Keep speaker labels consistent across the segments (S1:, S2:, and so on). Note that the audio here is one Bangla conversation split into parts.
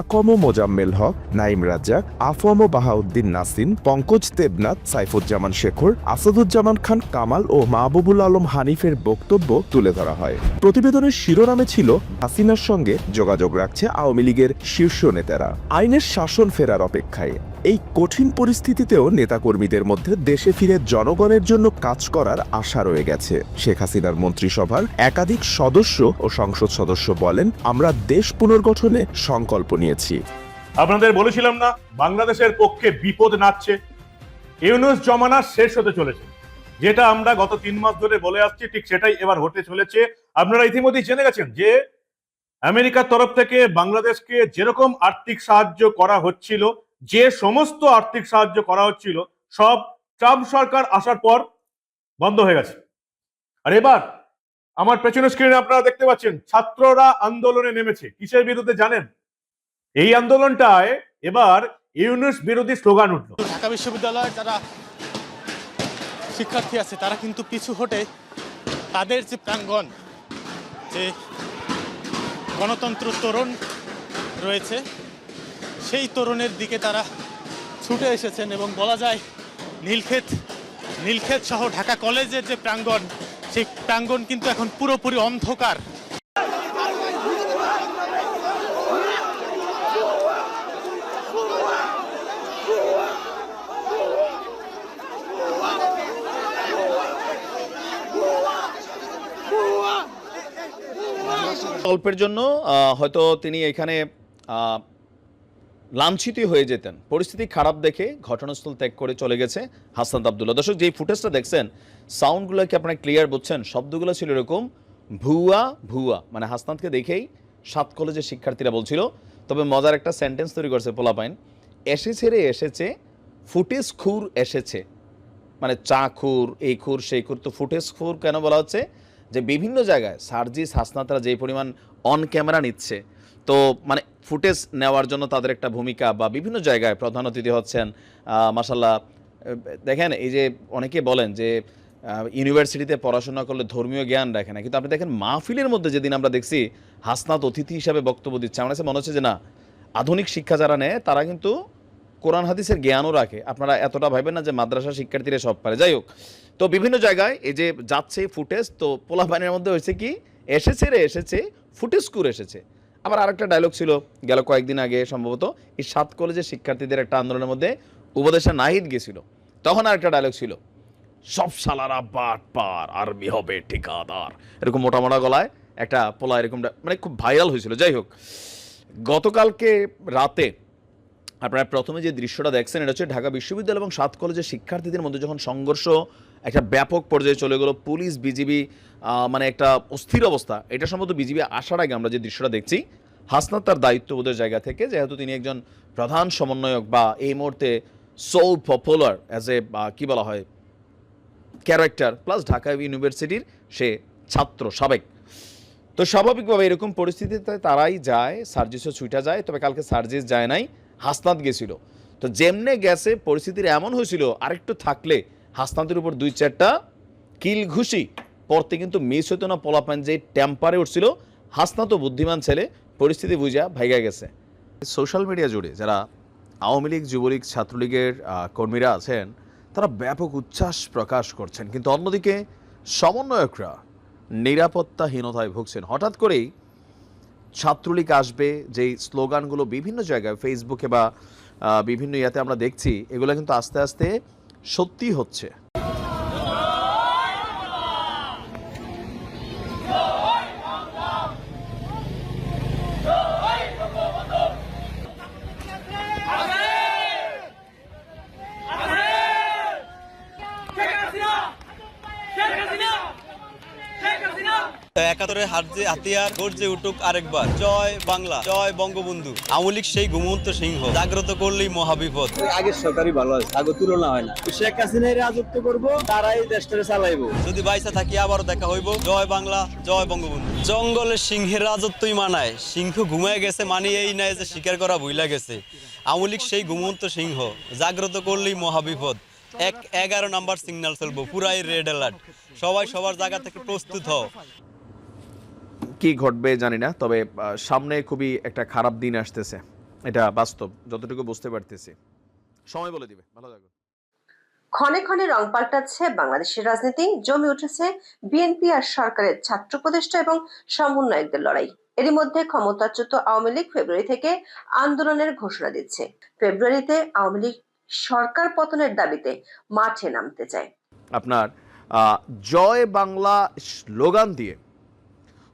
S1: আকম মোজাম্মেল হক, নাইম রাজ্জাক, আফম বাহাউদ্দিন নাসিন, পঙ্কজ দেবনাথ, সাইফুজ্জামান শেখর, আসাদুজ্জামান খান কামাল ও মাহবুবুল আলম হানিফের বক্তব্য তুলে ধরা হয়। প্রতিবেদনের শিরোনামে ছিল হাসিনার সঙ্গে যোগাযোগ রাখছে আওয়ামী লীগের শীর্ষ নেতারা, আইনের শাসন ফেরার অপেক্ষায়। এই কঠিন পরিস্থিতিতেও নেতাকর্মীদের মধ্যে দেশে ফিরে জনগণের জন্য কাজ করার আশা রয়ে গেছে। শেখ হাসিনার মন্ত্রিসভার একাধিক সদস্য ও সংসদ সদস্য বলেন, আমরা দেশ পুনর্গঠনে সংকল্প নিয়েছি।
S2: আপনাদের বলেছিলাম না, বাংলাদেশের পক্ষে বিপদ নাচছে। ইউনূস জমানা শেষ হতে চলেছে। যেটা আমরা গত 3 মাস ধরে বলে আসছি, ঠিক সেটাই এবার হতে চলেছে। আপনারা ইতিমধ্যেই জেনে গেছেন যে আমেরিকার তরফ থেকে বাংলাদেশকে যেরকম আর্থিক সাহায্য করা হচ্ছিল, যে সমস্ত আর্থিক সাহায্য করা হচ্ছিল, সব ট্রাম্প সরকার আসার পর বন্ধ হয়ে গেছে। আর এবার আমার পেছনের স্ক্রিনে আপনারা দেখতে পাচ্ছেন, ছাত্ররা আন্দোলনে নেমেছে। কিসের বিরুদ্ধে জানেন? এই আন্দোলনটায় এবার ইউনূস বিরোধী স্লোগান উঠল।
S3: ঢাকা বিশ্ববিদ্যালয়ের যারা শিক্ষার্থী আছে তারা কিন্তু পিছু হটে তাদের যে প্রাঙ্গণ, যে গণতন্ত্র তোরণ রয়েছে, সেই তোরণের দিকে তারা ছুটে এসেছেন এবং বলা যায় নীলক্ষেত সহ ঢাকা কলেজের যে প্রাঙ্গণ, সেই প্রাঙ্গণ কিন্তু এখন পুরোপুরি অন্ধকার।
S4: অল্পের জন্য হয়তো তিনি এখানে লাঞ্ছিত হয়ে যেতেন। পরিস্থিতি খারাপ দেখে ঘটনাস্থল ত্যাগ করে চলে গেছে হাসনাত আব্দুল্লাহ। দর্শক, যে ফুটেজটা দেখছেন, সাউন্ডগুলো কি আপনারা ক্লিয়ার বুঝছেন? শব্দগুলো ছিল এরকম, ভুয়া ভুয়া, মানে হাসনাতকে দেখেই 7 কলেজের শিক্ষার্থীরা বলছিল। তবে মজার একটা সেন্টেন্স তৈরি করছে পোলাপাইন, এসেছে রে এসেছে, ফুটেজ খুর এসেছে, মানে চা খুর, এই খুর সেই খুর। তো ফুটেজ খুর কেন বলা হচ্ছে? যে বিভিন্ন জায়গায় সার্জিস হাসনাতরা যে পরিমাণ অন ক্যামেরা নিচ্ছে, তো মানে ফুটেজ নেওয়ার জন্য তাদের একটা ভূমিকা, বা বিভিন্ন জায়গায় প্রধান অতিথি হচ্ছেন। মাশাল্লাহ, দেখেন এই যে অনেকে বলেন যে ইউনিভার্সিটিতে পড়াশোনা করলে ধর্মীয় জ্ঞান রাখে না, কিন্তু আপনি দেখেন মাহফিলের মধ্যে যেদিন আমরা দেখছি হাসনাত অতিথি হিসাবে বক্তব্য দিচ্ছে, আমার কাছে মনে হচ্ছে যে না, আধুনিক শিক্ষা যারা নেয় তারা কিন্তু কোরআন হাদিসের জ্ঞানও রাখে। আপনারা এতটা ভাবেন না যে মাদ্রাসা শিক্ষার্থীরা সব পারে। যাই হোক, তো বিভিন্ন জায়গায় এই যে যাচ্ছে ফুটেজ, তো পোলাপানের মধ্যে হয়েছে কি, এসেছে রে এসেছে, ফুটেজ কুর এসেছে। আবার আরেকটা ডায়লগ ছিল গেল কয়েকদিন আগে, সম্ভবত এই 7 কলেজের শিক্ষার্থীদের একটা আন্দোলনের মধ্যে উপদেষ্টা নাহিদ গেছিল, তখন আরেকটা ডায়লগ ছিল, সব শালারা বাট পার, আর্মি হবে ঠিকাদার, এরকম মোটা মোটা গলায় একটা পোলা এরকম, মানে খুব ভাইরাল হয়েছিল। যাই হোক, গতকালকে রাতে আপনারা প্রথমে যে দৃশ্যটা দেখছেন, এটা হচ্ছে ঢাকা বিশ্ববিদ্যালয় এবং 7 কলেজের শিক্ষার্থীদের মধ্যে যখন সংঘর্ষ একটা ব্যাপক পর্যায়ে চলে গেল, পুলিশ বিজিবি মানে একটা অস্থির অবস্থা। এটা সম্ভবত বিজিবি আসার আগে আমরা যে দৃশ্যটা দেখছি, হাসনাত তার দায়িত্ববোধের জায়গা থেকে, যেহেতু তিনি একজন প্রধান সমন্বয়ক বা এই মুহূর্তে সো পপুলার অ্যাজ এ কী বলা হয় ক্যারেক্টার, প্লাস ঢাকা ইউনিভার্সিটির সে ছাত্র সাবেক, তো স্বাভাবিকভাবে এরকম পরিস্থিতিতে তারাই যায়, সার্জিসও ছুটা যায়। তবে কালকে সার্জিস যায় নাই, হাসনাত গেছিল। তো যেমনে গেছে পরিস্থিতির এমন হয়েছিল, আরেকটু থাকলে হাসনাতের উপর 2-4টা কিল ঘুষি পড়তে কিন্তু মিস হতো না। পোলাপান যে টেম্পারে উঠছিল, হাসনাতও বুদ্ধিমান ছেলে, পরিস্থিতি বুঝা ভাইগা গেছে। সোশ্যাল মিডিয়া জুড়ে যারা আওয়ামী লীগ, যুবলীগ, ছাত্রলীগের কর্মীরা আছেন, তারা ব্যাপক উচ্ছ্বাস প্রকাশ করছেন, কিন্তু অন্যদিকে সমন্বয়করা নিরাপত্তাহীনতায় ভুগছেন। হঠাৎ করেই ছাত্রলীগ আসবে, যেই স্লোগানগুলো বিভিন্ন জায়গায় ফেসবুকে বা বিভিন্ন ইয়াতে আমরা দেখছি, এগুলো কিন্তু আস্তে আস্তে সত্যি হচ্ছে।
S5: একাত্তরের হাতিয়ার গর্জে উঠুক আরেকবার, জয় বাংলা, জয় বঙ্গবন্ধু। আওয়ামী লীগ সেই ঘুমন্ত সিংহ, জাগ্রত করলেই মহাবিপদ।
S6: আগের সরকারই ভালো আছে, আগে তুলনা হয় না। শেখ হাসিনার রাজত্ব করবো, তারাই দেশটারে চালাইবো।
S5: যদি বাইসা থাকি আবারও দেখা হইব, জয় বাংলা, জয় বঙ্গবন্ধু। জঙ্গলের সিংহের রাজত্বই মানায়, সিংহ ঘুমায় গেছে মানে এই নাই যে শিকার করা ভুইলা গেছে। আওয়ামী লীগ সেই ঘুমন্ত সিংহ, জাগ্রত করলেই মহাবিপদ। 11 নাম্বার সিগন্যাল চলবো, পুরাই রেড অ্যালার্ট। সবাই সবার জায়গা থেকে প্রস্তুত হও।
S4: কি ঘটবে জানি না, তবে সামনে খুবই একটা খারাপ দিন আসতেছে, এটা বাস্তব, যতটুকু বুঝতে পারতেছি। সময় বলে দিবে। ভালো থাকো।
S7: ক্ষণে ক্ষণে রং পাল্টাচ্ছে বাংলাদেশের রাজনীতি, জমে উঠেছে বিএনপি আর সরকারের ছাত্র উপদেষ্টা এবং সমন্বয়কদের লড়াই। এরই মধ্যে ক্ষমতাচ্যুত আওয়ামী লীগ ফেব্রুয়ারি থেকে আন্দোলনের ঘোষণা দিচ্ছে। ফেব্রুয়ারিতে আওয়ামী লীগ সরকার পতনের দাবিতে মাঠে নামতে চায়।
S4: আপনার জয় বাংলা স্লোগান দিয়ে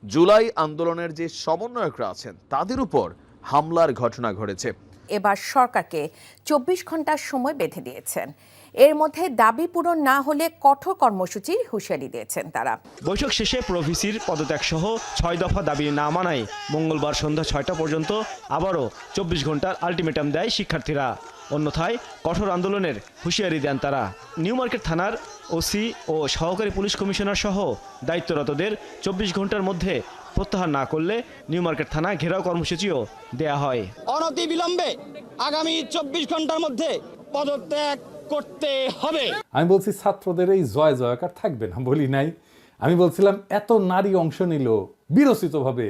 S4: জুলাই আন্দোলনের যে সমন্বয়করা আছেন তাদের উপর হামলার ঘটনা ঘটেছে।
S8: এবার সরকারকে 24 ঘন্টার সময় বেঁধে দিয়েছেন। এর মধ্যে দাবি পূরণ না হলে কঠোর কর্মসূচির হুঁশিয়ারি দিয়েছেন তারা।
S9: বৈঠক শেষে প্রভিসির পদত্যাগ সহ 6 দফা দাবি না মানায় মঙ্গলবার সন্ধ্যা 6টা পর্যন্ত আবারও 24 ঘন্টার আলটিমেটাম দেয় শিক্ষার্থীরা। অন্যথায় কঠোর আন্দোলনের হুঁশিয়ারি দেন তারা। নিউ মার্কেট থানার ওসি ও সহকারী পুলিশ কমিশনার সহ দায়িত্বরতদের 24 ঘন্টার মধ্যে প্রত্যাহার না করলে নিউ মার্কেট থানা ঘেরাও কর্মসূচিও দেয়া হয়।
S10: অনতি বিলম্বে আগামী 24 ঘন্টার মধ্যে পদত্যাগ করতে হবে।
S11: আমি বলছি ছাত্রদের এই জয় জয়কার থাকবে না বলি নাই। আমি বলছিলাম এত নারী অংশ নিল বিরচিতভাবে,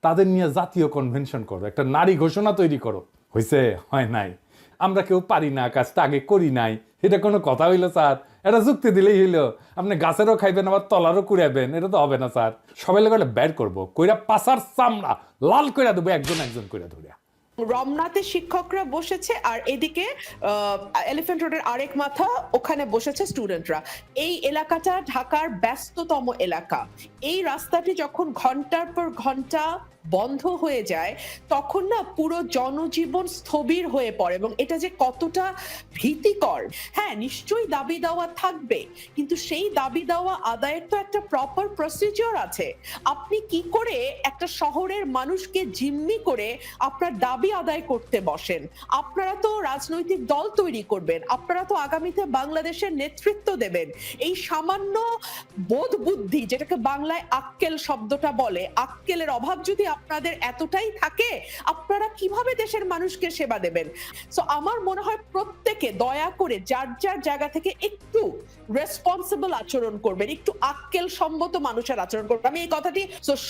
S11: তাদের নিয়ে জাতীয় কনভেনশন করো, একটা নারী ঘোষণা তৈরি করো। হয়েছে? হয় নাই। আমরা কেউ পারি না, কাজটা আগে করি নাই, এটা কোনো কথা হইলো স্যার? এটা যুক্তি দিলেই হইলো। আপনি গাছেরও খাইবেন আবার তলারও কুড়াবেন, এটা তো হবে না স্যার। সবাই লোক বের করবো, কইরা পাশার চামড়া লাল কইরা দেবো একজন একজন কইরা ধরে।
S12: রমনাতে শিক্ষকরা বসেছে আর এদিকে এলিফ্যান্ট রোডের আরেক মাথা ওখানে বসেছে স্টুডেন্টরা। এই এলাকাটা ঢাকার ব্যস্ততম এলাকা। এই রাস্তাটি যখন ঘন্টার পর ঘন্টা বন্ধ হয়ে যায় তখন না পুরো জনজীবন স্থবির হয়ে পড়ে, এবং এটা যে কতটা ভীতিকর। হ্যাঁ, নিশ্চয়ই দাবি দেওয়া থাকবে, কিন্তু সেই দাবি দেওয়া আদায়ের তো একটা প্রপার প্রসিজিওর আছে। আপনি কি করে একটা শহরের মানুষকে জিম্মি করে আপনার দাবি আদায় করতে বসেন? আপনারা তো রাজনৈতিক দল তৈরি করবেন, আপনারা তো আগামীতে বাংলাদেশের নেতৃত্ব দেবেন। এই সামান্য বোধ বুদ্ধি, যেটাকে বাংলায় আক্কেল শব্দটা বলে, আক্কেলের অভাব যদি আপনাদের এতটাই থাকে, আপনারা কিভাবে দেশের মানুষকে সেবা দেবেন? সো আমার মনে হয় প্রত্যেকে দয়া করে যার যার জায়গা থেকে একটু রেসপন্সিবল আচরণ করবেন, একটু আক্কেল সম্মত মানুষের আচরণ করবেন। আমি এই কথাটি,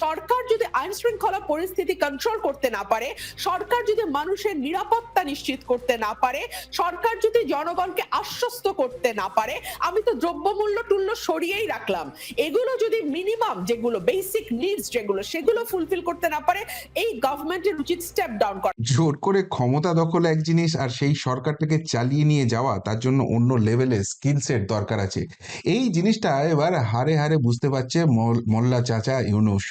S12: সরকার যদি আইন শৃঙ্খলা পরিস্থিতি কন্ট্রোল করতে না পারে, সরকার যদি মানুষের নিরাপত্তা নিশ্চিত করতে না পারে, সরকার যদি জনগণকে আশ্বস্ত করতে না পারে, আমি তো দ্রব্যমূল্য টুল্য সরিয়েই রাখলাম, এগুলো যদি মিনিমাম যেগুলো বেসিক নিডস যেগুলো সেগুলো ফুলফিল করতে না পারে, এই গভর্নমেন্টের উচিত স্টেপ ডাউন করা।
S13: জোর করে ক্ষমতা দখল এক জিনিস, আর সেই সরকারটাকে চালিয়ে নিয়ে যাওয়া তার জন্য অন্য লেভেলের স্কিল সেট দরকার আছে। এই জিনিসটা এবার হারে হারে বুঝতে পারছে মোল্লা চাচা ইউনূস।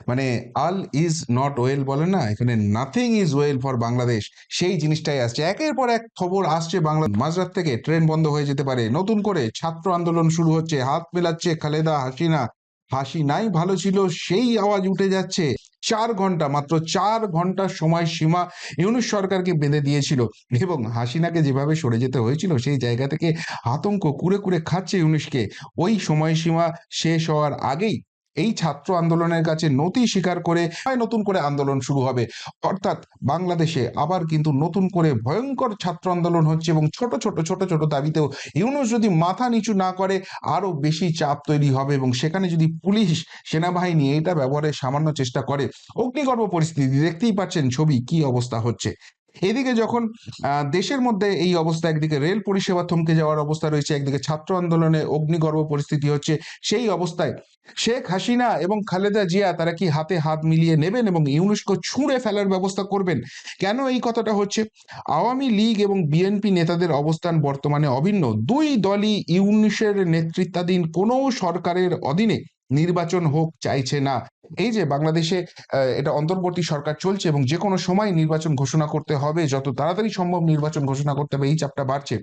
S13: মানে আল ইজ নট ওয়েল বলে না, এখানে nothing is well for Bangladesh, সেই জিনিসটাই আসছে। একের পর এক খবর আসছে বাংলা। মাঝরাত থেকে ট্রেন বন্ধ হয়ে যেতে পারে, নতুন করে ছাত্র আন্দোলন শুরু হচ্ছে, হাত মেলাচ্ছে খালেদা হাসিনা, হাসি নাই ভালো ছিল সেই আওয়াজ উঠে যাচ্ছে। 4 ঘন্টা, মাত্র 4 ঘন্টার সময় সীমা ইউনূস সরকারকে বেঁধে দিয়েছিল, এবং হাসিনাকে যেভাবে সরে যেতে হয়েছিল সেই জায়গা থেকে আতঙ্ক কুরে কুরে খাচ্ছে ইউনূসকে। ওই সময়সীমা শেষ হওয়ার আগেই এই ছাত্র আন্দোলনের কাছে নতি স্বীকার করে নতুন করে আন্দোলন শুরু হবে। অর্থাৎ বাংলাদেশে আবার কিন্তু নতুন করে ভয়ঙ্কর ছাত্র আন্দোলন হচ্ছে, এবং ছোট ছোট দাবিতেও ইউনূস যদি মাথা নিচু না করে আরো বেশি চাপ তৈরি হবে, এবং সেখানে যদি পুলিশ সেনাবাহিনী এটা ব্যবহারের সামান্য চেষ্টা করে, অগ্নিগর্ভ পরিস্থিতি দেখতেই পাচ্ছেন ছবি কি অবস্থা হচ্ছে। এদিকে যখন দেশের মধ্যে এই অবস্থা, একদিকে রেল পরিষেবা থমকে যাওয়ার অবস্থা রয়েছে, একদিকে ছাত্র আন্দোলনে অগ্নিগর্ভ পরিস্থিতি হচ্ছে, সেই অবস্থায় শেখ হাসিনা এবং খালেদা জিয়া তারা কি হাতে হাত মিলিয়ে নেবেন এবং ইউনূসকে ছুঁড়ে ফেলার ব্যবস্থা করবেন? কেন এই কথাটা হচ্ছে? আওয়ামী লীগ এবং বিএনপি নেতাদের অবস্থান বর্তমানে অভিন্ন। দুই দলই ইউনূসের নেতৃত্বাধীন কোনো সরকারের অধীনে নির্বাচন হোক চাইছে না। এই যে বাংলাদেশে এটা অন্তর্বর্তী সরকার চলছে এবং যে কোনো সময় নির্বাচন ঘোষণা করতে হবে, যত তাড়াতাড়ি সম্ভব নির্বাচন ঘোষণা করতে হবে, এই চাপটা বাড়ছে।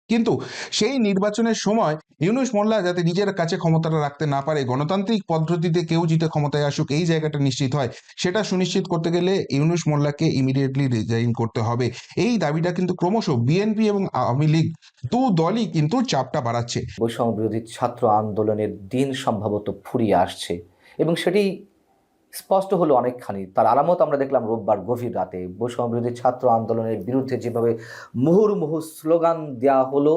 S13: কিন্তু সেই নির্বাচনের সময় ইউনূস মোল্লা যাতে নিজের কাছে ক্ষমতাটা রাখতে না পারে, গণতান্ত্রিক পদ্ধতিতে কেউ জিতে ক্ষমতায় আসুক, এই জায়গাটা নিশ্চিত হয়, সেটা সুনিশ্চিত করতে গেলে ইউনূস মোল্লাকে ইমিডিয়েটলি রিজাইন করতে হবে। এই দাবিটা কিন্তু ক্রমশ বিএনপি এবং আওয়ামী লীগ দু দলই কিন্তু চাপটা বাড়াচ্ছে।
S14: বৈষম্য বিরোধী ছাত্র আন্দোলনের দিন সম্ভবত ফুরিয়ে আসছে, এবং সেটি স্পষ্ট হলো অনেকখানি। তার আলামত আমরা দেখলাম রোববার গভীর রাতে। বৈষম্য বিরোধী ছাত্র আন্দোলনের বিরুদ্ধে যেভাবে মুহুর্মুহু স্লোগান দেওয়া হলো,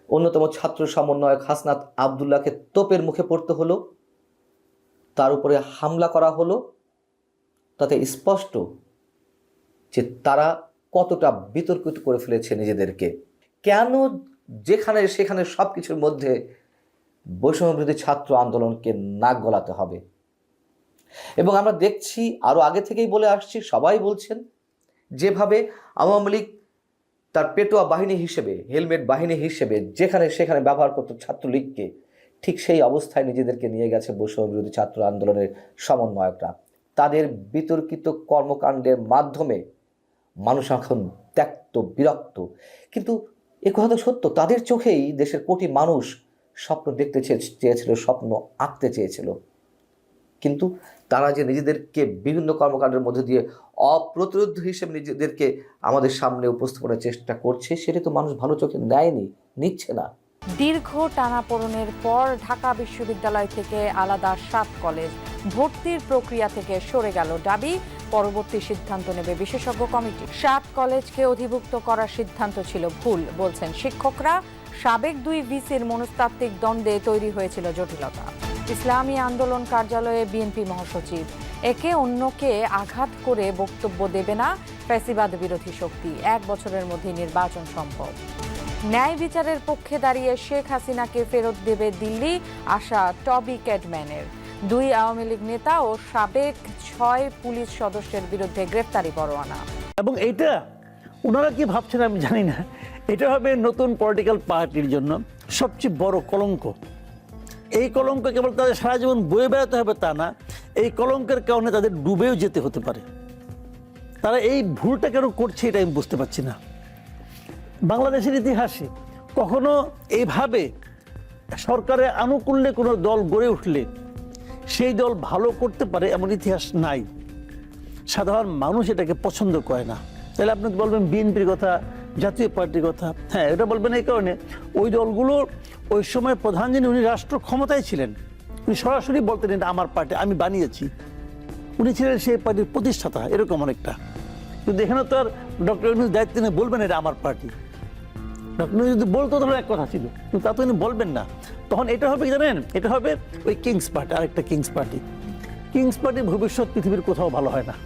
S14: অন্যতম ছাত্র সমন্বয়ক হাসনাত আবদুল্লাহকে তোপের মুখে পড়তে হলো, তার উপরে হামলা করা হলো। তাতে স্পষ্ট যে তারা কতটা বিতর্কিত করে ফেলেছে নিজেদেরকে। কেন যেখানে সেখানে সব কিছুর মধ্যে বৈষম্যবিরোধী ছাত্র আন্দোলনকে নাক গলাতে হবে? এবং আমরা দেখছি, আরও আগে থেকেই বলে আসছি, সবাই বলছেন, যেভাবে আওয়ামী লীগ তার পেটোয়া বাহিনী হিসেবে, হেলমেট বাহিনী হিসেবে যেখানে সেখানে ব্যবহার করত ছাত্রলীগকে, ঠিক সেই অবস্থায় নিজেদেরকে নিয়ে গেছে বৈষম্যবিরোধী ছাত্র আন্দোলনের সমন্বয়করা। তাদের বিতর্কিত কর্মকাণ্ডের মাধ্যমে মানুষ এখন ত্যক্ত, বিরক্ত। কিন্তু এ কথা তো সত্য, তাদের চোখেই দেশের কোটি মানুষ স্বপ্ন দেখতে চেয়েছিল, স্বপ্ন আঁকতে চেয়েছিল। কিন্তু তারা যে নিজেদেরকে বিভিন্ন কর্মকাণ্ডের মধ্যে দিয়ে অপ্রতিরোধ হিসেবে নিজেদেরকে আমাদের সামনে উপস্থাপনের চেষ্টা করছে, সেটা তো মানুষ ভালো চোখে নেয়নি, নিচ্ছে না।
S8: দীর্ঘ টানাপোড়েনের পর ঢাকা বিশ্ববিদ্যালয় থেকে আলাদা 7 কলেজ ভর্তির প্রক্রিয়া থেকে সরে গেল দাবি। পরবর্তী সিদ্ধান্ত নেবে বিশেষজ্ঞ কমিটি। 7 কলেজকে অধিভুক্ত করার সিদ্ধান্ত ছিল ভুল বলছেন শিক্ষকরা। সাবেক 2 ভিসির মনস্তাত্ত্বিক দ্বন্দ্বে তৈরি হয়েছিল জটিলতা। ইসলামী আন্দোলন কার্যালয়ে বিএনপি মহাসচিব, একে অন্যকে আঘাত করে বক্তব্য দেবে না ফ্যাসিবাদ বিরোধী শক্তি, 1 বছরের মধ্যে নির্বাচন সম্ভব। ন্যায় বিচারের পক্ষে দাঁড়িয়ে শেখ হাসিনাকে ফেরত দেবে দিল্লি, আশা টবি ক্যাডম্যানের। 2 আওয়ামী লীগ নেতা ও সাবেক 6 পুলিশ সদস্যের বিরুদ্ধে গ্রেফতারি পরোয়ানা।
S15: এবং এইটা ওনারা কি ভাবছেন আমি জানি না, এটা হবে নতুন পলিটিক্যাল পার্টির জন্য সবচেয়ে বড় কলঙ্ক। এই কলঙ্ক কেবল তাদের সারা জীবন বয়ে বেড়াতে হবে তা না, এই কলঙ্কের কারণে তাদের ডুবেও যেতে হতে পারে। তারা এই ভুলটা কেন করছে এটা আমি বুঝতে পারছি না। বাংলাদেশের ইতিহাসে কখনো এইভাবে সরকারের আনুকূল্যে কোনো দল গড়ে উঠলে সেই দল ভালো করতে পারে এমন ইতিহাস নাই। সাধারণ মানুষ এটাকে পছন্দ করে না। তাহলে আপনি বলবেন বিএনপির কথা, জাতীয় পার্টির কথা, হ্যাঁ এটা বলবেন এই কারণে ওই দলগুলোর ওই সময় প্রধান যিনি, উনি রাষ্ট্র ক্ষমতায় ছিলেন, উনি সরাসরি বলতেন এটা আমার পার্টি, আমি বানিয়েছি। উনি ছিলেন সেই পার্টির প্রতিষ্ঠাতা, এরকম অনেকটা। কিন্তু এখানে তো আর ডক্টর ইউনূস দায়িত্ব নিয়ে বলবেন এটা আমার পার্টি। ডক্টর ইউনূস যদি বলতো তাহলে এক কথা ছিল, কিন্তু তা তো উনি বলবেন না। তখন এটা হবে কি জানেন, এটা হবে ওই কিংস পার্টি, আরেকটা কিংস পার্টি। কিংস পার্টির ভবিষ্যৎ পৃথিবীর কোথাও ভালো হয় না।